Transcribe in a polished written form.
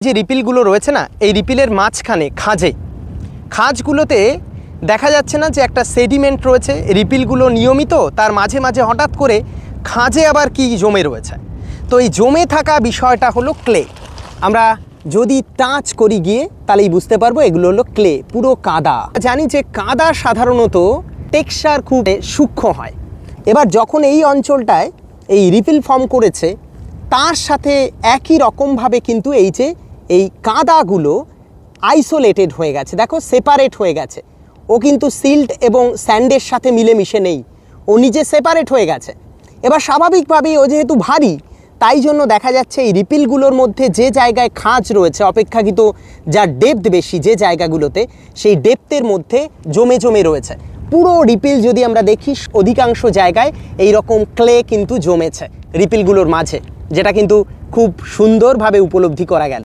যে রিপিলগুলো রয়েছে না, এই রিপিলের মাঝখানে খাঁজগুলোতে দেখা যাচ্ছে না যে একটা সেডিমেন্ট রয়েছে। রিপিলগুলো নিয়মিত, তার মাঝে মাঝে হঠাৎ করে খাঁজে আবার কি জমে রয়েছে। তো এই জমে থাকা বিষয়টা হলো ক্লে। আমরা যদি টাচ করি গিয়ে তাহলেই বুঝতে পারবো এগুলো হলো ক্লে, পুরো কাদা। জানি যে কাদা সাধারণত টেক্সচার খুব সূক্ষ্ম হয়। এবার যখন এই অঞ্চলটায় এই রিপিল ফর্ম করেছে, তার সাথে একই রকমভাবে কিন্তু এই কাদাগুলো আইসোলেটেড হয়ে গেছে, দেখো সেপারেট হয়ে গেছে। ও কিন্তু সিল্ট এবং স্যান্ডের সাথে মিলেমিশে নেই, ও নিজে সেপারেট হয়ে গেছে। এবার স্বাভাবিকভাবেই ও যেহেতু ভারী, তাই জন্য দেখা যাচ্ছে এই রিপিলগুলোর মধ্যে যে জায়গায় খাঁজ রয়েছে, অপেক্ষাকৃত যার ডেপথ বেশি যে জায়গাগুলোতে, সেই ডেপথের মধ্যে জমে জমে রয়েছে। পুরো রিপিল যদি আমরা দেখি, অধিকাংশ জায়গায় এই রকম ক্লে কিন্তু জমেছে রিপিলগুলোর মাঝে, যেটা কিন্তু খুব সুন্দরভাবে উপলব্ধি করা গেল।